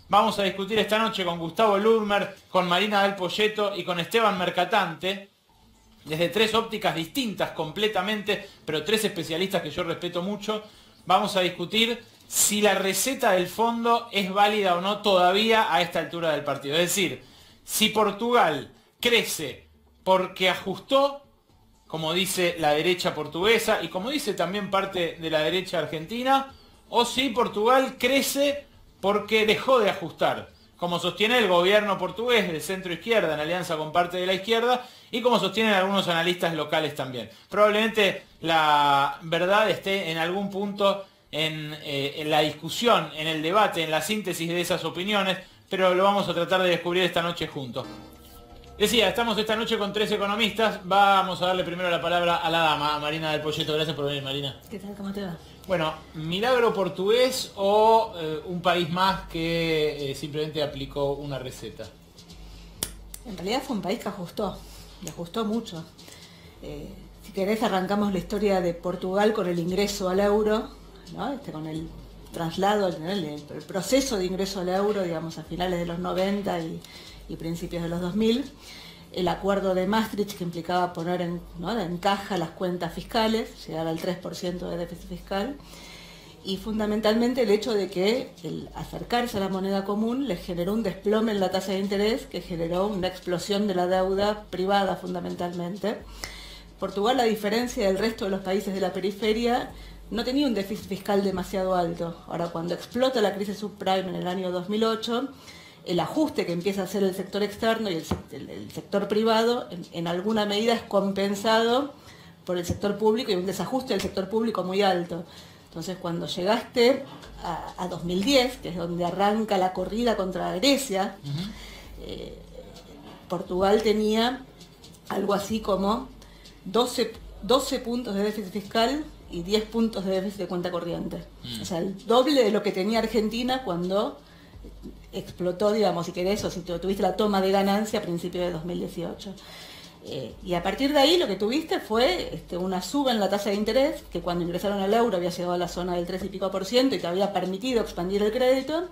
Vamos a discutir esta noche con Gustavo Ludmer, con Marina del Poyeto y con Esteban Mercatante, desde tres ópticas distintas completamente, pero tres especialistas que yo respeto mucho. Vamos a discutir si la receta del fondo es válida o no todavía a esta altura del partido. Es decir, si Portugal crece porque ajustó, como dice la derecha portuguesa y como dice también parte de la derecha argentina, o si Portugal crece porque dejó de ajustar, como sostiene el gobierno portugués de centro izquierda en alianza con parte de la izquierda y como sostienen algunos analistas locales también. Probablemente la verdad esté en algún punto en la discusión, en el debate, en la síntesis de esas opiniones, pero lo vamos a tratar de descubrir esta noche juntos. Decía, estamos esta noche con tres economistas. Vamos a darle primero la palabra a la dama, a Marina del Poyeto. Gracias por venir, Marina. ¿Qué tal? ¿Cómo te va? Bueno, ¿milagro portugués o un país más que simplemente aplicó una receta? En realidad fue un país que ajustó, y ajustó mucho. Si querés arrancamos la historia de Portugal con el ingreso al euro, ¿no? Con el traslado, el proceso de ingreso al euro, digamos, a finales de los 90 y principios de los 2000. El acuerdo de Maastricht, que implicaba poner en caja las cuentas fiscales, llegar al 3% de déficit fiscal, y fundamentalmente el hecho de que el acercarse a la moneda común les generó un desplome en la tasa de interés que generó una explosión de la deuda privada fundamentalmente. Portugal, a diferencia del resto de los países de la periferia, no tenía un déficit fiscal demasiado alto. Ahora, cuando explota la crisis subprime en el año 2008, el ajuste que empieza a hacer el sector externo y el sector privado en alguna medida es compensado por el sector público y un desajuste del sector público muy alto. Entonces, cuando llegaste a 2010, que es donde arranca la corrida contra Grecia, Portugal tenía algo así como 12 puntos de déficit fiscal y 10 puntos de déficit de cuenta corriente. O sea, el doble de lo que tenía Argentina cuando explotó, digamos, si querés, o si tuviste la toma de ganancia a principios de 2018. Y a partir de ahí lo que tuviste fue una suba en la tasa de interés, que cuando ingresaron al euro había llegado a la zona del 3 y pico por ciento y te había permitido expandir el crédito,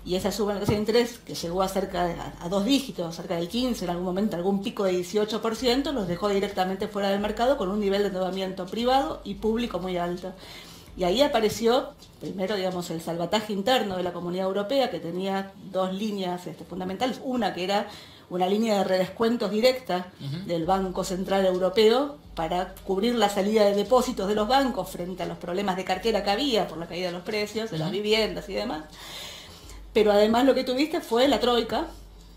y esa suba en la tasa de interés, que llegó a cerca a dos dígitos, cerca del 15, en algún momento algún pico de 18%, los dejó directamente fuera del mercado con un nivel de endeudamiento privado y público muy alto. Y ahí apareció, primero, digamos, el salvataje interno de la Comunidad Europea, que tenía dos líneas fundamentales. Una que era una línea de redescuentos directa del Banco Central Europeo para cubrir la salida de depósitos de los bancos frente a los problemas de cartera que había por la caída de los precios, de las viviendas y demás. Pero además lo que tuviste fue la Troika,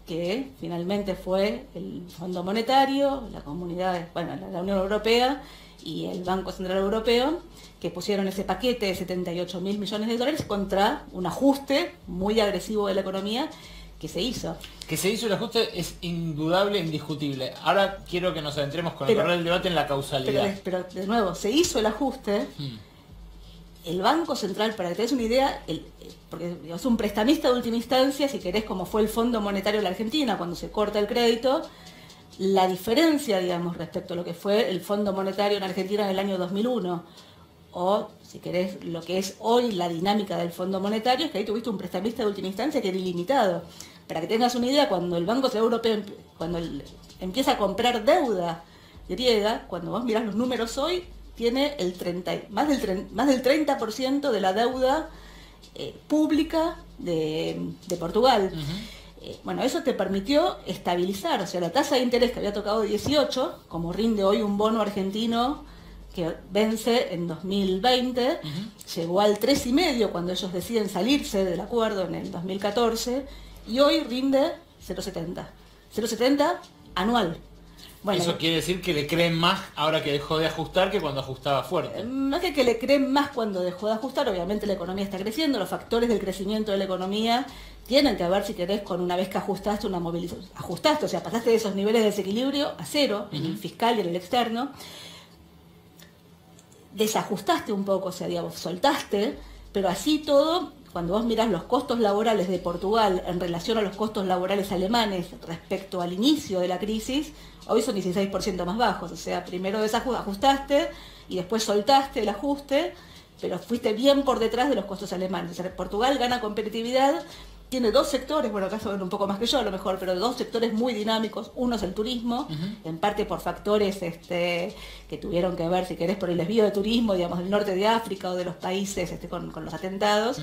que finalmente fue el Fondo Monetario, la Comunidad, bueno, la Unión Europea y el Banco Central Europeo, que pusieron ese paquete de 78.000 millones de dólares contra un ajuste muy agresivo de la economía que se hizo. Que se hizo el ajuste es indudable, indiscutible. Ahora quiero que nos adentremos con el correr del debate en la causalidad. Pero de nuevo, se hizo el ajuste. El Banco Central, para que te des una idea, porque es un prestamista de última instancia, si querés, como fue el Fondo Monetario de la Argentina, cuando se corta el crédito, la diferencia, digamos, respecto a lo que fue el Fondo Monetario en Argentina en el año 2001, o, si querés, lo que es hoy la dinámica del Fondo Monetario, es que ahí tuviste un prestamista de última instancia que era ilimitado. Para que tengas una idea, cuando el Banco Central Europeo empieza a comprar deuda griega, cuando vos mirás los números hoy, tiene más del 30% de la deuda pública de Portugal. Bueno, eso te permitió estabilizar, o sea, la tasa de interés que había tocado 18, como rinde hoy un bono argentino que vence en 2020, llegó al 3,5 cuando ellos deciden salirse del acuerdo en el 2014, y hoy rinde 0,70. 0,70 anual. Bueno, eso quiere decir que le creen más ahora que dejó de ajustar que cuando ajustaba fuerte. No es que le creen más cuando dejó de ajustar, obviamente la economía está creciendo, los factores del crecimiento de la economía tienen que ver, si querés, con una vez que ajustaste una movilización. Ajustaste, o sea, pasaste de esos niveles de desequilibrio a cero, en el fiscal y en el externo. Desajustaste un poco, o sea, digamos, soltaste, pero así todo, cuando vos mirás los costos laborales de Portugal en relación a los costos laborales alemanes respecto al inicio de la crisis, hoy son 16% más bajos. O sea, primero desajustaste y después soltaste el ajuste, pero fuiste bien por detrás de los costos alemanes. O sea, Portugal gana competitividad tiene dos sectores, bueno, acá saben un poco más que yo a lo mejor, pero dos sectores muy dinámicos. Uno es el turismo, en parte por factores que tuvieron que ver, si querés, por el desvío de turismo, digamos, del norte de África o de los países con los atentados.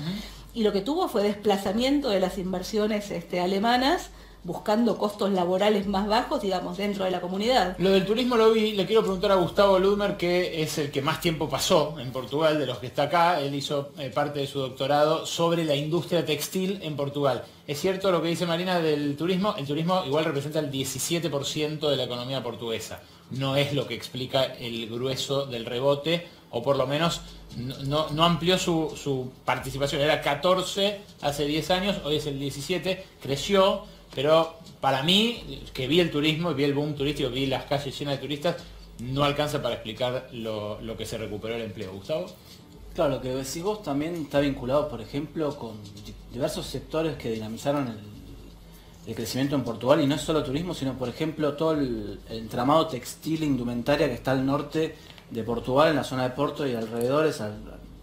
Y lo que tuvo fue desplazamiento de las inversiones alemanas, buscando costos laborales más bajos, digamos, dentro de la comunidad. Lo del turismo lo vi, le quiero preguntar a Gustavo Ludmer, que es el que más tiempo pasó en Portugal, de los que está acá. Él hizo parte de su doctorado sobre la industria textil en Portugal. ¿Es cierto lo que dice Marina del turismo? El turismo igual representa el 17% de la economía portuguesa. No es lo que explica el grueso del rebote, o por lo menos no amplió su participación. Era 14 hace 10 años, hoy es el 17, creció. Pero para mí, que vi el turismo y vi el boom turístico, vi las calles llenas de turistas, no alcanza para explicar lo que se recuperó el empleo. Gustavo. Claro, lo que decís vos también está vinculado, por ejemplo, con diversos sectores que dinamizaron el crecimiento en Portugal, y no es solo turismo, sino, por ejemplo, todo el entramado textil e indumentaria que está al norte de Portugal, en la zona de Porto y alrededores, a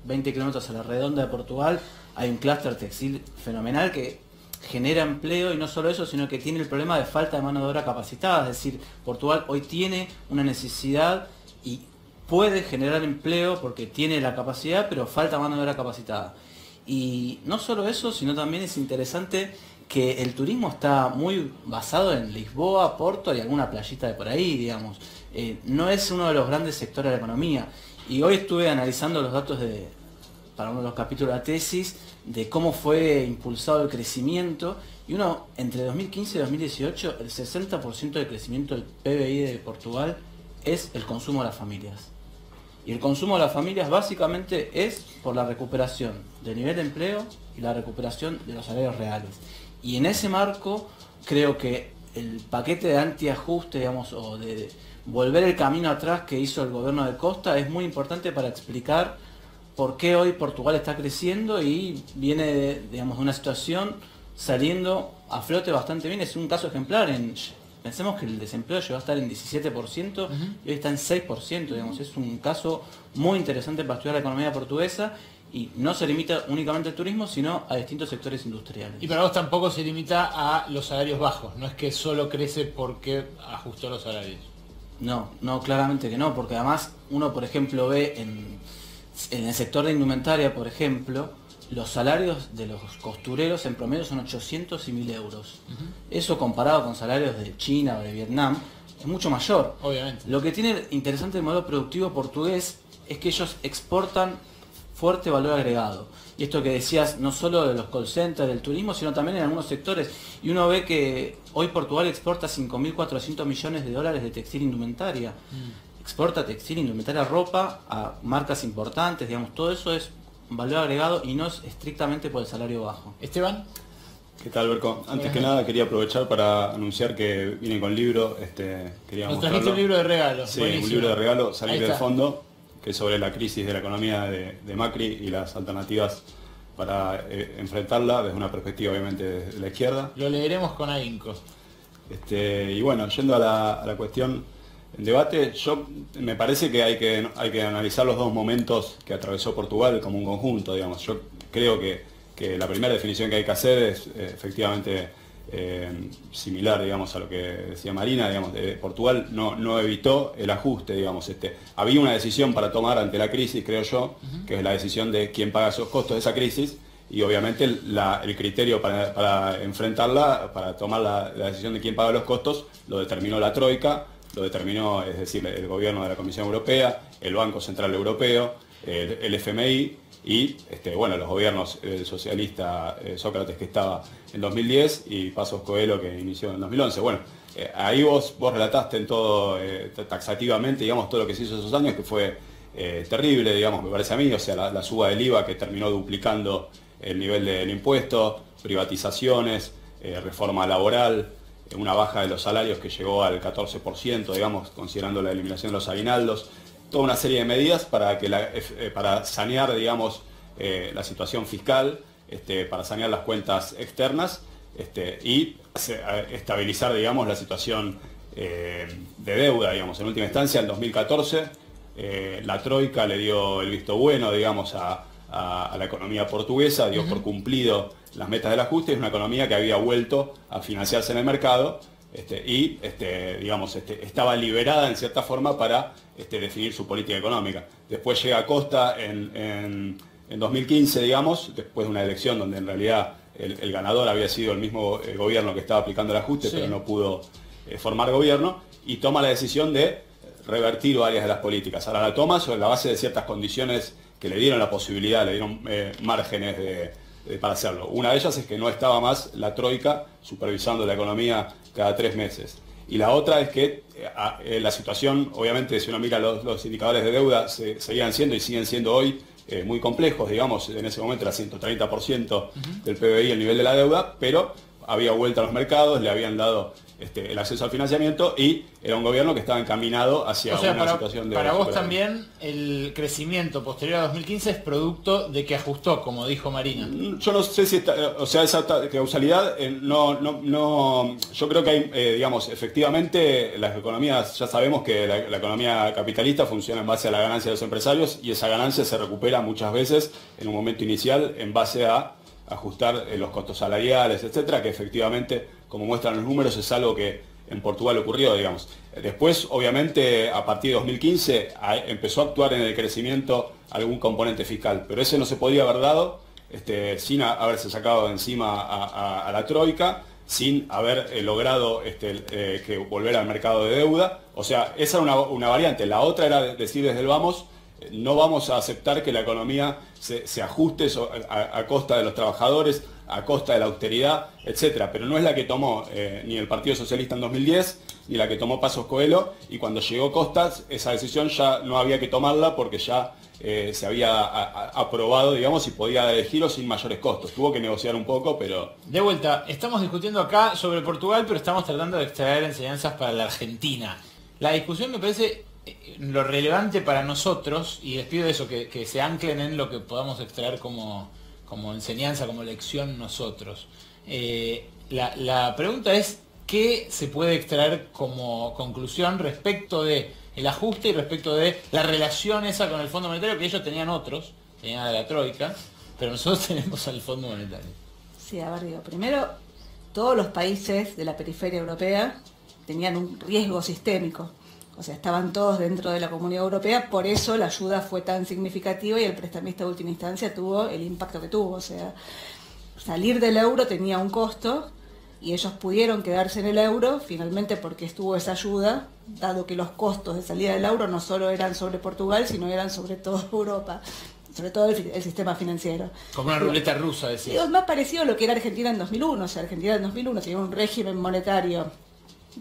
20 kilómetros a la redonda de Portugal. Hay un clúster textil fenomenal que genera empleo, y no solo eso, sino que tiene el problema de falta de mano de obra capacitada. Es decir, Portugal hoy tiene una necesidad y puede generar empleo porque tiene la capacidad, pero falta mano de obra capacitada. Y no solo eso, sino también es interesante que el turismo está muy basado en Lisboa, Porto y alguna playita de por ahí, digamos. No es uno de los grandes sectores de la economía. Y hoy estuve analizando los datos para uno de los capítulos de la tesis, de cómo fue impulsado el crecimiento, y uno, entre 2015 y 2018, el 60% del crecimiento del PBI de Portugal es el consumo de las familias. Y el consumo de las familias básicamente es por la recuperación del nivel de empleo y la recuperación de los salarios reales. Y en ese marco, creo que el paquete de antiajuste, digamos, o de volver el camino atrás que hizo el gobierno de Costa, es muy importante para explicar por qué hoy Portugal está creciendo y viene, digamos, de una situación saliendo a flote bastante bien. Es un caso ejemplar. Pensemos que el desempleo llegó a estar en 17% y hoy está en 6%. Digamos. Es un caso muy interesante para estudiar la economía portuguesa, y no se limita únicamente al turismo, sino a distintos sectores industriales. Y para vos tampoco se limita a los salarios bajos, no es que solo crece porque ajustó los salarios. No, claramente que no, porque además uno, por ejemplo, ve en el sector de indumentaria, por ejemplo, los salarios de los costureros en promedio son 800 y 1000 euros. Eso, comparado con salarios de China o de Vietnam, es mucho mayor. Obviamente. Lo que tiene interesante el modelo productivo portugués es que ellos exportan fuerte valor agregado. Y esto que decías, no solo de los call centers, del turismo, sino también en algunos sectores. Y uno ve que hoy Portugal exporta 5.400 millones de dólares de textil e indumentaria. Exporta textil, indumentaria, ropa a marcas importantes, digamos, todo eso es valor agregado y no es estrictamente por el salario bajo. Esteban. ¿Qué tal, Berco? Antes que nada quería aprovechar para anunciar que viene con libro. Quería Nos trajiste un libro de regalo. Sí, buenísimo. un libro de regalo, Salir del Fondo, que es sobre la crisis de la economía de Macri y las alternativas para enfrentarla desde una perspectiva obviamente de la izquierda. Lo leeremos con ahínco. Y bueno, yendo a la cuestión en debate, me parece que hay que analizar los dos momentos que atravesó Portugal como un conjunto, digamos. Yo creo que la primera definición que hay que hacer es efectivamente similar, digamos, a lo que decía Marina, digamos. Portugal no evitó el ajuste, digamos. Había una decisión para tomar ante la crisis, creo yo, que es la decisión de quién paga esos costos de esa crisis, y obviamente el criterio para enfrentarla, para tomar la decisión de quién paga los costos, lo determinó la Troika, lo determinó, es decir, el gobierno de la Comisión Europea, el Banco Central Europeo, el FMI y bueno, los gobiernos socialista Sócrates, que estaba en 2010, y Pasos Coelho, que inició en 2011. Bueno, ahí vos relataste en todo taxativamente, digamos, todo lo que se hizo esos años, que fue terrible, digamos, me parece a mí. O sea, la suba del IVA, que terminó duplicando el nivel del impuesto, privatizaciones, reforma laboral, una baja de los salarios que llegó al 14%, digamos, considerando la eliminación de los aguinaldos, toda una serie de medidas para sanear, digamos, la situación fiscal, para sanear las cuentas externas, y estabilizar, digamos, la situación de deuda, digamos. En última instancia, en 2014, la Troika le dio el visto bueno, digamos, a la economía portuguesa, dio por cumplido las metas del ajuste, es una economía que había vuelto a financiarse en el mercado estaba liberada en cierta forma para definir su política económica. Después llega Costa en 2015, digamos, después de una elección donde en realidad el ganador había sido el mismo gobierno que estaba aplicando el ajuste, sí, pero no pudo formar gobierno, y toma la decisión de revertir varias de las políticas. Ahora la toma sobre la base de ciertas condiciones que le dieron la posibilidad, le dieron márgenes para hacerlo. Una de ellas es que no estaba más la troika supervisando la economía cada 3 meses. Y la otra es que la situación, obviamente, si uno mira los indicadores de deuda, seguían siendo y siguen siendo hoy muy complejos, digamos, en ese momento era 130% del PBI el nivel de la deuda, pero había vuelta a los mercados, le habían dado el acceso al financiamiento y era un gobierno que estaba encaminado hacia una situación de... Para vos también el crecimiento posterior a 2015 es producto de que ajustó, como dijo Marina. Yo no sé si esa causalidad, yo creo que hay, efectivamente las economías, ya sabemos que la economía capitalista funciona en base a la ganancia de los empresarios y esa ganancia se recupera muchas veces en un momento inicial en base a ajustar los costos salariales, etcétera, que efectivamente, como muestran los números, es algo que en Portugal ocurrió, digamos. Después, obviamente, a partir de 2015 empezó a actuar en el crecimiento algún componente fiscal, pero ese no se podía haber dado sin haberse sacado de encima a la troika, sin haber logrado que volver al mercado de deuda. O sea, esa era una variante. La otra era decir desde el vamos, no vamos a aceptar que la economía se ajuste a costa de los trabajadores, a costa de la austeridad, etcétera. Pero no es la que tomó ni el Partido Socialista en 2010, ni la que tomó Pasos Coelho, y cuando llegó Costas, esa decisión ya no había que tomarla porque ya se había aprobado, digamos, y podía elegirlo sin mayores costos. Tuvo que negociar un poco, pero... De vuelta, estamos discutiendo acá sobre Portugal, pero estamos tratando de extraer enseñanzas para la Argentina. La discusión me parece... lo relevante para nosotros, y les pido eso, que se anclen en lo que podamos extraer como enseñanza, como lección nosotros. La pregunta es, ¿qué se puede extraer como conclusión respecto de el ajuste y respecto de la relación esa con el Fondo Monetario, que ellos tenían tenían a la Troika, pero nosotros tenemos al Fondo Monetario? Sí, a ver, digo, primero, todos los países de la periferia europea tenían un riesgo sistémico. O sea, estaban todos dentro de la Comunidad Europea, por eso la ayuda fue tan significativa y el prestamista de última instancia tuvo el impacto que tuvo. O sea, salir del euro tenía un costo y ellos pudieron quedarse en el euro finalmente porque estuvo esa ayuda, dado que los costos de salida del euro no solo eran sobre Portugal, sino eran sobre toda Europa, sobre todo el sistema financiero. Como una ruleta rusa, decís. Es más parecido a lo que era Argentina en 2001. O sea, Argentina en 2001 tenía un régimen monetario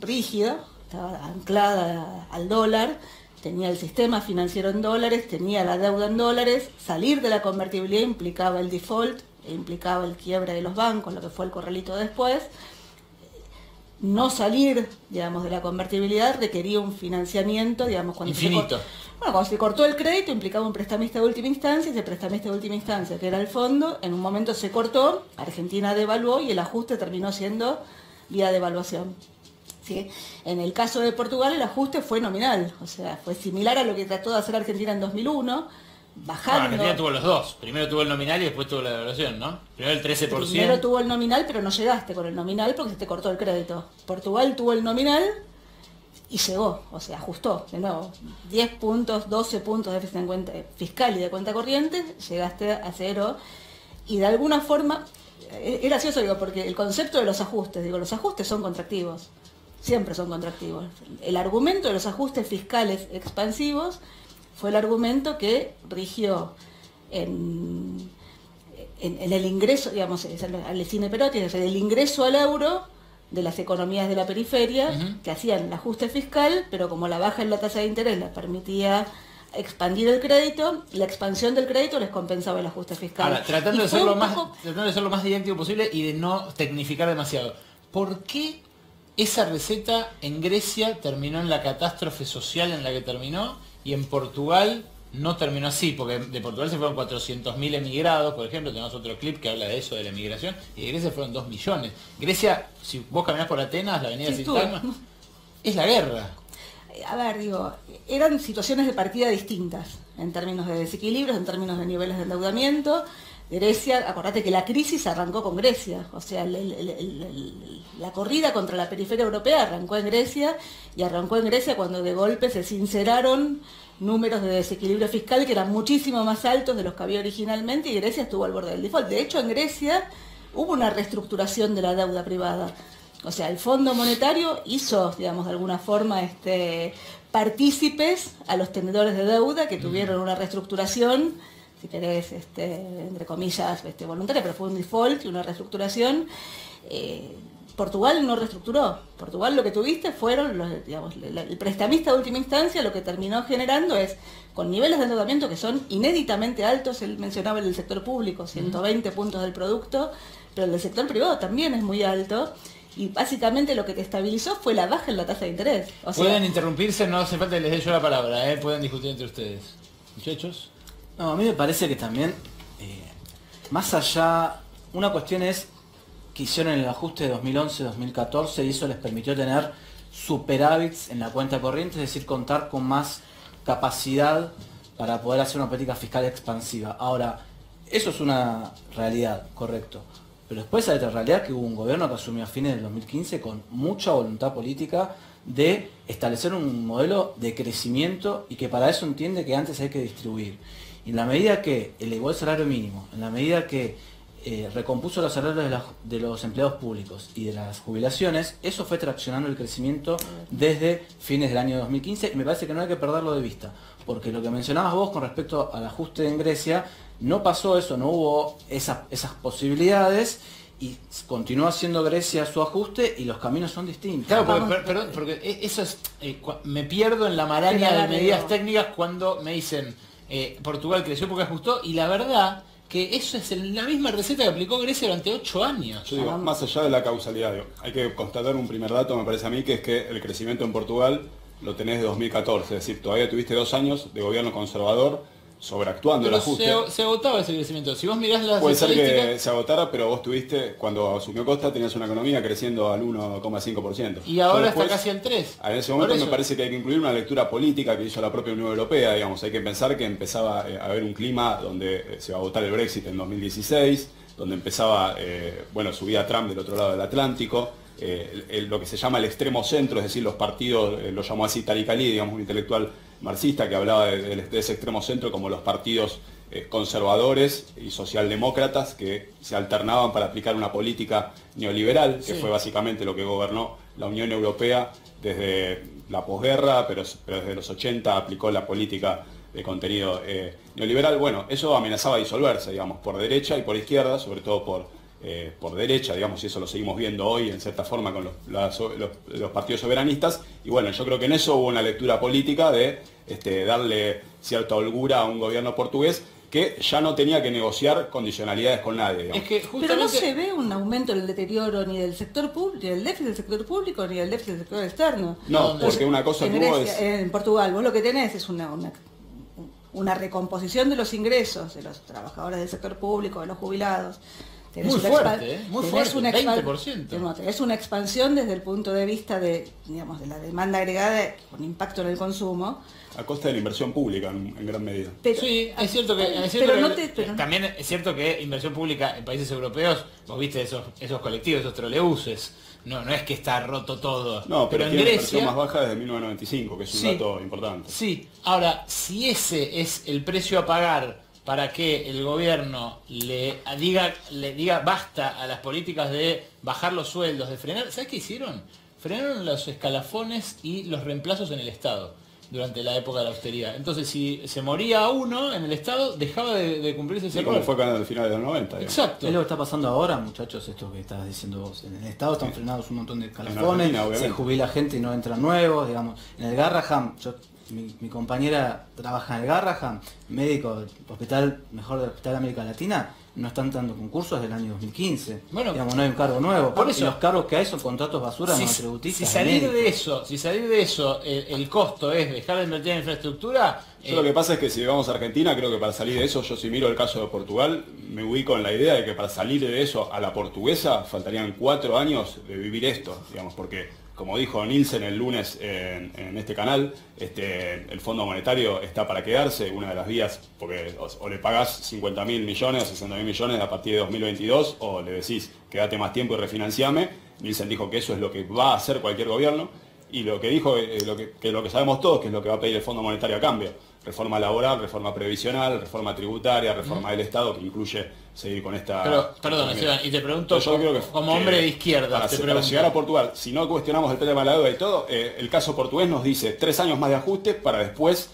rígido, estaba anclada al dólar, tenía el sistema financiero en dólares, tenía la deuda en dólares. Salir de la convertibilidad implicaba el default, implicaba el quiebre de los bancos, lo que fue el corralito después. No salir, digamos, de la convertibilidad requería un financiamiento, digamos, infinito. Cuando se cortó el crédito implicaba un prestamista de última instancia, ese prestamista de última instancia, que era el fondo, en un momento se cortó, Argentina devaluó y el ajuste terminó siendo vía devaluación. ¿Sí? En el caso de Portugal el ajuste fue nominal, o sea, fue similar a lo que trató de hacer Argentina en 2001, bajando... Argentina tuvo los dos, primero tuvo el nominal y después tuvo la devaluación, ¿no? Primero el 13%. Primero tuvo el nominal, pero no llegaste con el nominal porque se te cortó el crédito. Portugal tuvo el nominal y llegó, o sea, ajustó, de nuevo, 10 puntos, 12 puntos de déficit en cuenta fiscal y de cuenta corriente, llegaste a cero, y de alguna forma, es gracioso, digo, porque el concepto de los ajustes son contractivos. Siempre son contractivos. El argumento de los ajustes fiscales expansivos fue el argumento que rigió en el ingreso, digamos, al cine Perotti, es decir, el ingreso al euro de las economías de la periferia, que hacían el ajuste fiscal, pero como la baja en la tasa de interés les permitía expandir el crédito, la expansión del crédito les compensaba el ajuste fiscal. Ahora, tratando de ser lo más didáctico posible y de no tecnificar demasiado. ¿Por qué esa receta en Grecia terminó en la catástrofe social en la que terminó y en Portugal no terminó así? Porque de Portugal se fueron 400.000 emigrados, por ejemplo, tenemos otro clip que habla de eso, de la emigración, y de Grecia fueron 2 millones. Grecia, si vos caminás por Atenas, la avenida Sintagma, es la guerra. A ver, digo, eran situaciones de partida distintas, en términos de desequilibrios, en términos de niveles de endeudamiento. Grecia, acordate que la crisis arrancó con Grecia, o sea, la corrida contra la periferia europea arrancó en Grecia, y arrancó en Grecia cuando de golpe se sinceraron números de desequilibrio fiscal que eran muchísimo más altos de los que había originalmente, y Grecia estuvo al borde del default. De hecho, en Grecia hubo una reestructuración de la deuda privada. O sea, el Fondo Monetario hizo, digamos, de alguna forma, partícipes a los tenedores de deuda que tuvieron una reestructuración, si querés, entre comillas, voluntaria, pero fue un default y una reestructuración. Portugal no reestructuró. Portugal lo que tuviste fueron, el prestamista de última instancia lo que terminó generando es, con niveles de endeudamiento que son inéditamente altos, él mencionaba el del sector público, 120 puntos del producto, pero el del sector privado también es muy alto. Y básicamente lo que te estabilizó fue la baja en la tasa de interés. O sea, pueden interrumpirse, no hace falta que les dé yo la palabra, pueden discutir entre ustedes. Muchachos. No, a mí me parece que también, más allá, una cuestión es que hicieron el ajuste de 2011-2014 y eso les permitió tener superávits en la cuenta corriente, es decir, contar con más capacidad para poder hacer una política fiscal expansiva. Ahora, eso es una realidad, correcto. Pero después hay otra realidad, que hubo un gobierno que asumió a fines del 2015 con mucha voluntad política de establecer un modelo de crecimiento y que para eso entiende que antes hay que distribuir. Y en la medida que elevó el salario mínimo, en la medida que recompuso los salarios de los empleados públicos y de las jubilaciones, eso fue traccionando el crecimiento desde fines del año 2015 y me parece que no hay que perderlo de vista, porque lo que mencionabas vos con respecto al ajuste en Grecia, no pasó eso, no hubo esas posibilidades y continúa haciendo Grecia su ajuste y los caminos son distintos. Claro, porque eso es, me pierdo en la maraña de medidas técnicas cuando me dicen Portugal creció porque ajustó, y la verdad que eso es la misma receta que aplicó Grecia durante 8 años. Yo digo, más allá de la causalidad, hay que constatar un primer dato, me parece a mí, que es que el crecimiento en Portugal lo tenés de 2014, es decir, todavía tuviste 2 años de gobierno conservador sobreactuando el ajuste. Se agotaba ese crecimiento. Si vos mirás las puede ser que se agotara, pero vos tuviste, cuando asumió Costa, tenías una economía creciendo al 1,5%. Y ahora después, está casi al 3%. En ese momento me parece que hay que incluir una lectura política que hizo la propia Unión Europea, digamos. Hay que pensar que empezaba a haber un clima donde se va a votar el Brexit en 2016, donde empezaba, subía Trump del otro lado del Atlántico. Lo que se llama el extremo centro, es decir, los partidos, lo llamó así Tariq Ali, digamos, un intelectual marxista que hablaba de ese extremo centro como los partidos conservadores y socialdemócratas que se alternaban para aplicar una política neoliberal, que fue básicamente lo que gobernó la Unión Europea desde la posguerra, pero desde los 80 aplicó la política de contenido neoliberal. Bueno, eso amenazaba disolverse, digamos, por derecha y por izquierda, sobre todo por derecha, digamos, y eso lo seguimos viendo hoy en cierta forma con los partidos soberanistas. Y bueno, yo creo que en eso hubo una lectura política de darle cierta holgura a un gobierno portugués que ya no tenía que negociar condicionalidades con nadie, digamos. Es que justamente... Pero no se ve un aumento en el deterioro ni del sector público, ni del déficit del sector público, ni del déficit del sector externo. No, porque una cosa que hubo es... En Portugal, vos lo que tenés es una recomposición de los ingresos de los trabajadores del sector público, de los jubilados. Muy fuerte, muy fuerte, 20%. Tenés una expansión desde el punto de vista de la demanda agregada con impacto en el consumo. A costa de la inversión pública en gran medida. Pero, sí, es cierto que... también es cierto que inversión pública en países europeos, vos viste esos colectivos, esos trolebuses, no es que está roto todo. No, pero en tiene Grecia... inversión más baja desde 1995, que es un dato importante. Sí, ahora, si ese es el precio a pagar para que el gobierno le diga basta a las políticas de bajar los sueldos, de frenar, ¿sabes qué hicieron? Frenaron los escalafones y los reemplazos en el Estado durante la época de la austeridad. Entonces, si se moría uno en el Estado, dejaba de cumplirse ese rol. Como fue al final de los 90. Exacto. Es lo que está pasando ahora, muchachos, esto que estás diciendo vos. En el Estado están frenados un montón de escalafones, se jubila gente y no entran nuevos, digamos. En el Garraham, mi compañera trabaja en el Garraham, médico del hospital, mejor del Hospital de América Latina, no están dando concursos desde el año 2015. Bueno, digamos, no hay un cargo nuevo. Por eso, y los cargos que hay son contratos basura monotributistas. Si salir de eso, el costo es dejar de invertir en infraestructura, Yo lo que pasa es que si vamos a Argentina, creo que para salir de eso, yo si miro el caso de Portugal, me ubico en la idea de que para salir de eso a la portuguesa faltarían 4 años de vivir esto, digamos, porque como dijo Nielsen el lunes en este canal, el Fondo Monetario está para quedarse, una de las vías, porque o le pagás 50.000 millones o 60.000 millones a partir de 2022, o le decís quédate más tiempo y refinanciame. Nielsen dijo que eso es lo que va a hacer cualquier gobierno, y lo que dijo, lo que sabemos todos, que es lo que va a pedir el Fondo Monetario a cambio: reforma laboral, reforma previsional, reforma tributaria, reforma del Estado, que incluye seguir con esta... Pero, perdón, Esteban, y te pregunto, yo creo que, como hombre de izquierda, para llegar a Portugal, si no cuestionamos el tema de la deuda y todo, el caso portugués nos dice 3 años más de ajuste para después,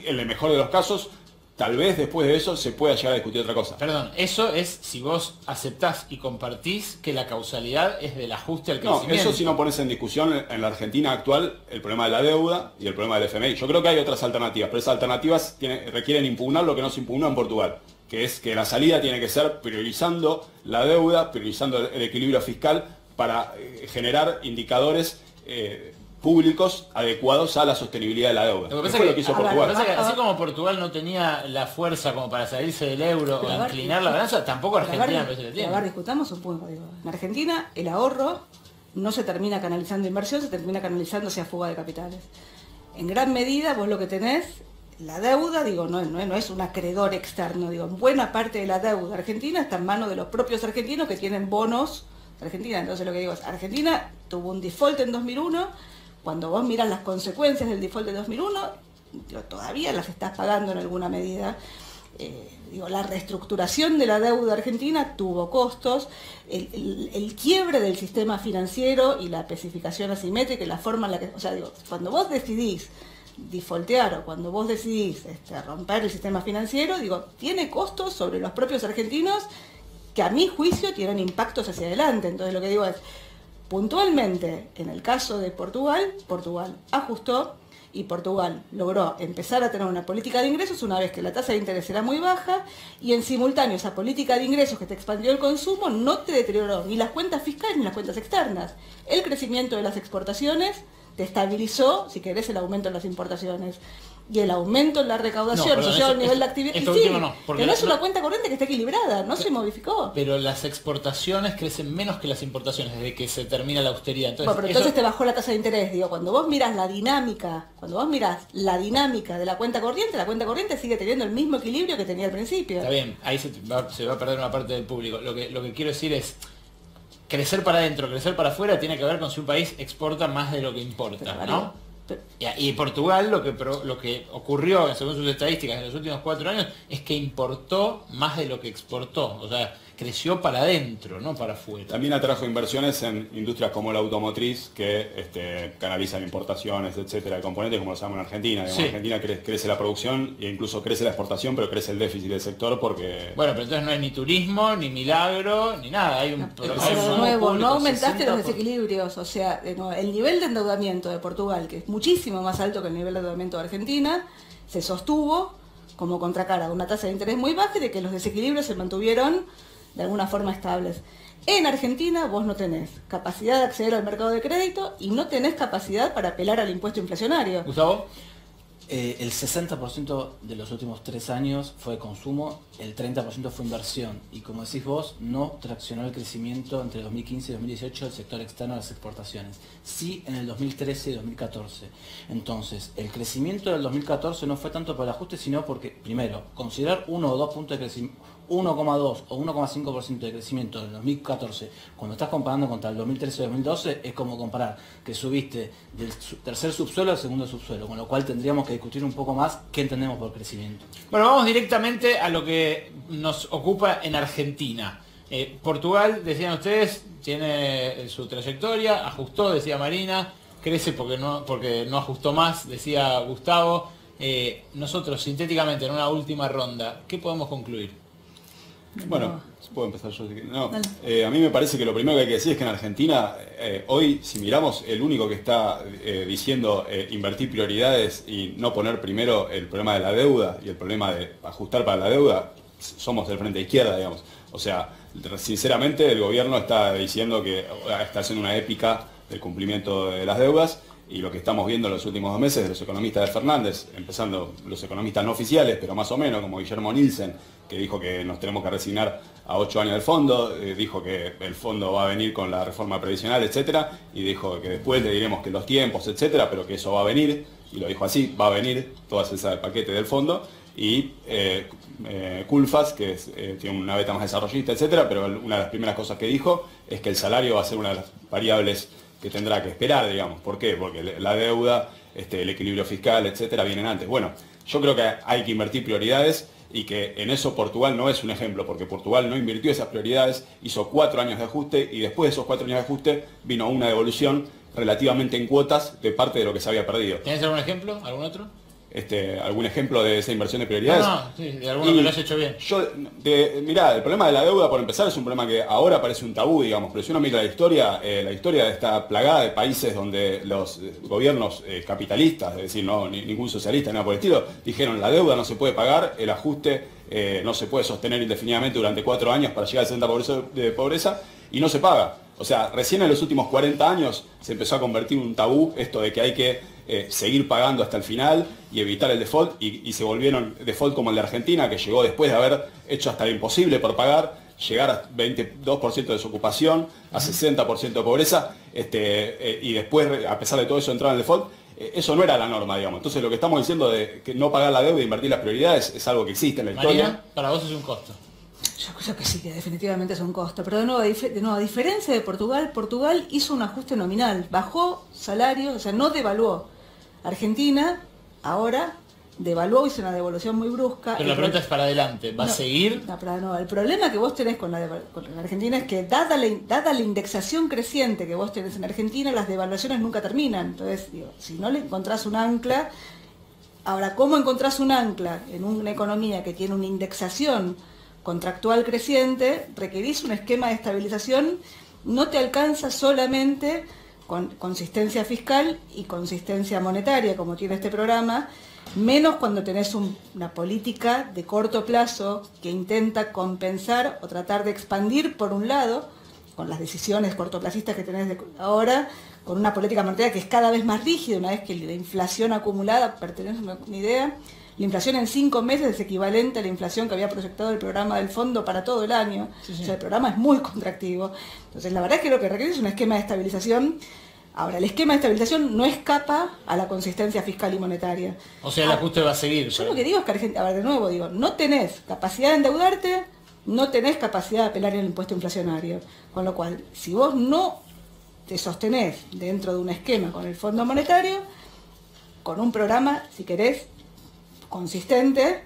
en el mejor de los casos, tal vez después de eso se pueda llegar a discutir otra cosa. Perdón, eso es si vos aceptás y compartís que la causalidad es del ajuste al crecimiento. No, eso si no pones en discusión en la Argentina actual el problema de la deuda y el problema del FMI. Yo creo que hay otras alternativas, pero esas alternativas requieren impugnar lo que no se impugnó en Portugal, que es que la salida tiene que ser priorizando la deuda, priorizando el equilibrio fiscal para generar indicadores públicos adecuados a la sostenibilidad de la deuda. Lo que Eso pasa es lo que hizo Portugal. Lo que pasa es que así como Portugal no tenía la fuerza como para salirse del euro o inclinar la balanza, tampoco Argentina me parece que tiene. A ver, discutamos un punto. Digo. En Argentina el ahorro no se termina canalizando inversión, se termina canalizando hacia fuga de capitales. En gran medida vos lo que tenés, la deuda, digo, no es un acreedor externo, digo, buena parte de la deuda argentina está en manos de los propios argentinos que tienen bonos de Argentina. Entonces lo que digo es, Argentina tuvo un default en 2001, cuando vos mirás las consecuencias del default de 2001, todavía las estás pagando en alguna medida. La reestructuración de la deuda argentina tuvo costos, el quiebre del sistema financiero y la especificación asimétrica y la forma en la que... O sea, cuando vos decidís defaultear o cuando vos decidís romper el sistema financiero, tiene costos sobre los propios argentinos que a mi juicio tienen impactos hacia adelante. Entonces lo que digo es, puntualmente, en el caso de Portugal, Portugal ajustó y Portugal logró empezar a tener una política de ingresos una vez que la tasa de interés era muy baja y en simultáneo esa política de ingresos que te expandió el consumo no te deterioró ni las cuentas fiscales ni las cuentas externas. El crecimiento de las exportaciones te estabilizó, si querés, el aumento de las importaciones. Y el aumento en la recaudación asociado al nivel de actividad. Esto último no, porque no es una cuenta corriente que está equilibrada, no se modificó. Pero las exportaciones crecen menos que las importaciones desde que se termina la austeridad. Entonces, pero entonces te bajó la tasa de interés. Cuando vos mirás la dinámica de la cuenta corriente sigue teniendo el mismo equilibrio que tenía al principio. Está bien, ahí se va a perder una parte del público. Lo que quiero decir es, crecer para adentro, crecer para afuera tiene que ver con si un país exporta más de lo que importa, ¿no? Y Portugal lo que ocurrió, según sus estadísticas, en los últimos 4 años, es que importó más de lo que exportó. O sea, creció para adentro, no para afuera. También atrajo inversiones en industrias como la automotriz, que canalizan importaciones, etcétera, de componentes, como lo sabemos en Argentina. En Argentina crece la producción e incluso crece la exportación, pero crece el déficit del sector porque... Bueno, pero entonces no es ni turismo, ni milagro, ni nada. Hay un pero de nuevo, no aumentaste los desequilibrios. O sea, el nivel de endeudamiento de Portugal, que es muchísimo más alto que el nivel de endeudamiento de Argentina, se sostuvo como contracara de una tasa de interés muy baja y de que los desequilibrios se mantuvieron de alguna forma estables. En Argentina vos no tenés capacidad de acceder al mercado de crédito y no tenés capacidad para apelar al impuesto inflacionario. Gustavo. El 60% de los últimos 3 años fue consumo, el 30% fue inversión. Y como decís vos, no traccionó el crecimiento entre 2015 y 2018 del sector externo de las exportaciones. Sí en el 2013 y 2014. Entonces, el crecimiento del 2014 no fue tanto por el ajuste, sino porque, primero, considerar 1 o 2 puntos de crecimiento, 1,2 o 1,5% de crecimiento en el 2014, cuando estás comparando contra el 2013 y 2012, es como comparar que subiste del tercer subsuelo al segundo subsuelo, con lo cual tendríamos que discutir un poco más qué entendemos por crecimiento. Bueno, vamos directamente a lo que nos ocupa en Argentina. Portugal, decían ustedes, tiene su trayectoria, ajustó, decía Marina, crece porque no ajustó más, decía Gustavo. Nosotros, sintéticamente, en una última ronda, ¿qué podemos concluir? Bueno, puedo empezar yo. No, a mí me parece que lo primero que hay que decir es que en Argentina, hoy, si miramos, el único que está diciendo invertir prioridades y no poner primero el problema de la deuda y el problema de ajustar para la deuda, somos del frente izquierda, digamos. O sea, sinceramente el gobierno está diciendo que está haciendo una épica del cumplimiento de las deudas. y lo que estamos viendo en los últimos 2 meses de los economistas de Fernández, empezando los economistas no oficiales, pero más o menos, como Guillermo Nielsen, que dijo que nos tenemos que resignar a 8 años del fondo, dijo que el fondo va a venir con la reforma previsional, etcétera, y dijo que después le diremos que los tiempos, etcétera, pero que eso va a venir, y lo dijo así, va a venir todo ese paquete del fondo, y Culfas, que tiene una beta más desarrollista, etcétera, pero una de las primeras cosas que dijo es que el salario va a ser una de las variables que tendrá que esperar, digamos. ¿Por qué? Porque la deuda, el equilibrio fiscal, etcétera, vienen antes. Bueno, yo creo que hay que invertir prioridades y que en eso Portugal no es un ejemplo, porque Portugal no invirtió esas prioridades, hizo 4 años de ajuste y después de esos 4 años de ajuste vino una devolución relativamente en cuotas de parte de lo que se había perdido. ¿Tienes algún ejemplo? ¿Algún otro? ¿Algún ejemplo de esa inversión de prioridades? No, sí, de alguno que lo has hecho bien. Mirá, el problema de la deuda, por empezar, es un problema que ahora parece un tabú, digamos, pero si uno mira la historia está plagada de países donde los gobiernos capitalistas, es decir, no ningún socialista, nada por el estilo, dijeron la deuda no se puede pagar, el ajuste no se puede sostener indefinidamente durante 4 años para llegar al 60% de pobreza, y no se paga. O sea, recién en los últimos 40 años se empezó a convertir en un tabú esto de que hay que seguir pagando hasta el final y evitar el default, y se volvieron default como el de Argentina, que llegó después de haber hecho hasta lo imposible por pagar, llegar a 22% de desocupación, a 60% de pobreza, y después, a pesar de todo eso, entrar en el default. Eso no era la norma, digamos. Entonces lo que estamos diciendo de que no pagar la deuda e invertir las prioridades es algo que existe en la historia. Marina, para vos es un costo. Yo creo que sí, que definitivamente es un costo. Pero de nuevo, a diferencia de Portugal, Portugal hizo un ajuste nominal, bajó salarios, o sea, no devaluó. Argentina ahora devaluó, hizo una devolución muy brusca. Pero la pregunta es para adelante, ¿va a seguir? No, el problema que vos tenés con la Argentina es que dada la indexación creciente que vos tenés en Argentina, las devaluaciones nunca terminan. Entonces, digo, si no le encontrás un ancla, ahora, ¿cómo encontrás un ancla en una economía que tiene una indexación contractual creciente? Requerís un esquema de estabilización, no te alcanza solamente con consistencia fiscal y consistencia monetaria, como tiene este programa, menos cuando tenés una política de corto plazo que intenta compensar o tratar de expandir, por un lado, con las decisiones cortoplacistas que tenés ahora, con una política monetaria que es cada vez más rígida, una vez que la inflación acumulada, pertenece a una idea, la inflación en 5 meses es equivalente a la inflación que había proyectado el programa del fondo para todo el año. Sí. O sea, el programa es muy contractivo. Entonces, la verdad es que lo que requiere es un esquema de estabilización. Ahora, el esquema de estabilización no escapa a la consistencia fiscal y monetaria. O sea, el ajuste va a seguir. Yo lo que digo es que Argentina, a ver, de nuevo digo, no tenés capacidad de endeudarte, no tenés capacidad de apelar en el impuesto inflacionario. Con lo cual, si vos no te sostenés dentro de un esquema con el Fondo Monetario, con un programa, si querés, consistente,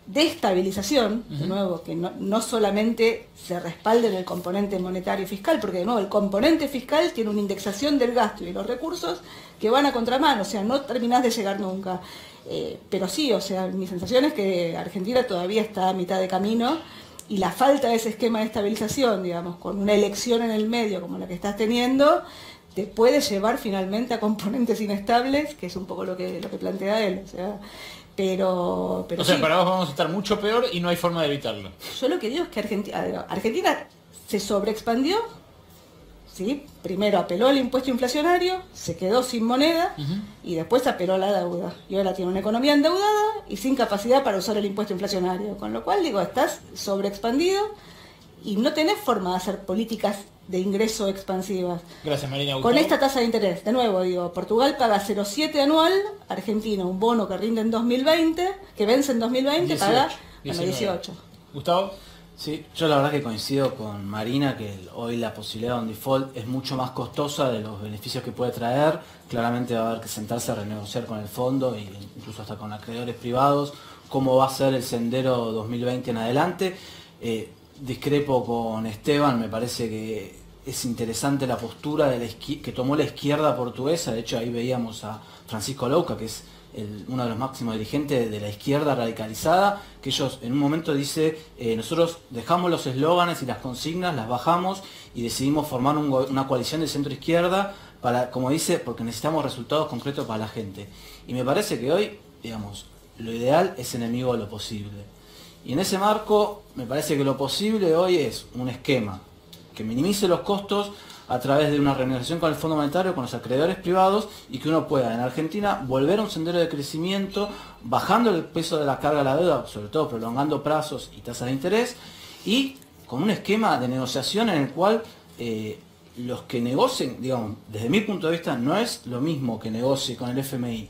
de estabilización, de nuevo, que no solamente se respalde en el componente monetario y fiscal, porque de nuevo el componente fiscal tiene una indexación del gasto y de los recursos que van a contramano, o sea, no terminás de llegar nunca. Pero sí, o sea, mi sensación es que Argentina todavía está a mitad de camino, y la falta de ese esquema de estabilización, digamos, con una elección en el medio como la que estás teniendo, te puede llevar finalmente a componentes inestables, que es un poco lo que plantea él, o sea... Pero o sea, sí, para vos vamos a estar mucho peor y no hay forma de evitarlo. Yo lo que digo es que Argentina se sobreexpandió, ¿sí? Primero apeló al impuesto inflacionario, se quedó sin moneda, y después apeló a la deuda. Y ahora tiene una economía endeudada y sin capacidad para usar el impuesto inflacionario. Con lo cual, digo, estás sobreexpandido y no tenés forma de hacer políticas de ingreso expansivas. Gracias, Marina. Con esta tasa de interés, de nuevo digo, Portugal paga 0,7 anual, Argentina un bono que rinde en 2020, que vence en 2020, 18, paga 18. Gustavo. Sí, yo la verdad que coincido con Marina que hoy la posibilidad de un default es mucho más costosa de los beneficios que puede traer. Claramente va a haber que sentarse a renegociar con el fondo e incluso hasta con acreedores privados cómo va a ser el sendero 2020 en adelante. Discrepo con Esteban, me parece que es interesante la postura que tomó la izquierda portuguesa. De hecho, ahí veíamos a Francisco Louca, que es uno de los máximos dirigentes de la izquierda radicalizada, que ellos en un momento dice, nosotros dejamos los eslóganes y las consignas, las bajamos y decidimos formar una coalición de centro-izquierda, para, como dice, porque necesitamos resultados concretos para la gente. Y me parece que hoy, digamos, lo ideal es enemigo de lo posible. Y en ese marco, me parece que lo posible hoy es un esquema que minimice los costos a través de una renegociación con el Fondo Monetario, con los acreedores privados, y que uno pueda en Argentina volver a un sendero de crecimiento, bajando el peso de la carga de la deuda, sobre todo prolongando plazos y tasas de interés, y con un esquema de negociación en el cual los que negocien, digamos, desde mi punto de vista, no es lo mismo que negocie con el FMI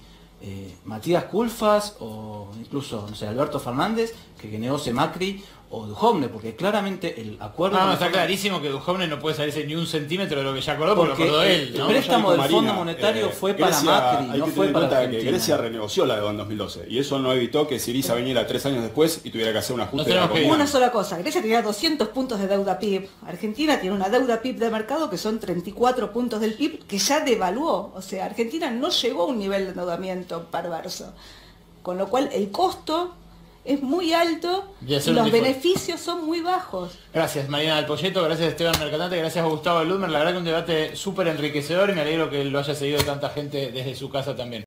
Matías Culfas o incluso, no sé, Alberto Fernández, que negocie Macri o Duhovne, porque claramente el acuerdo... No, está clarísimo que Duhovne no puede salirse ni un centímetro de lo que ya acordó, porque lo acordó él, ¿no? El préstamo del Fondo Monetario fue para Macri, no fue para Argentina. Que Grecia renegoció la deuda en 2012 y eso no evitó que Syriza viniera 3 años después y tuviera que hacer un ajuste de la economía. Una sola cosa, Grecia tenía 200 puntos de deuda PIB, Argentina tiene una deuda PIB de mercado que son 34 puntos del PIB que ya devaluó, o sea, Argentina no llegó a un nivel de endeudamiento perverso, con lo cual el costo es muy alto y los beneficios son muy bajos. Gracias Marina del Poyeto, gracias Esteban Mercatante, gracias a Gustavo Ludmer, la verdad que un debate súper enriquecedor y me alegro que lo haya seguido tanta gente desde su casa también.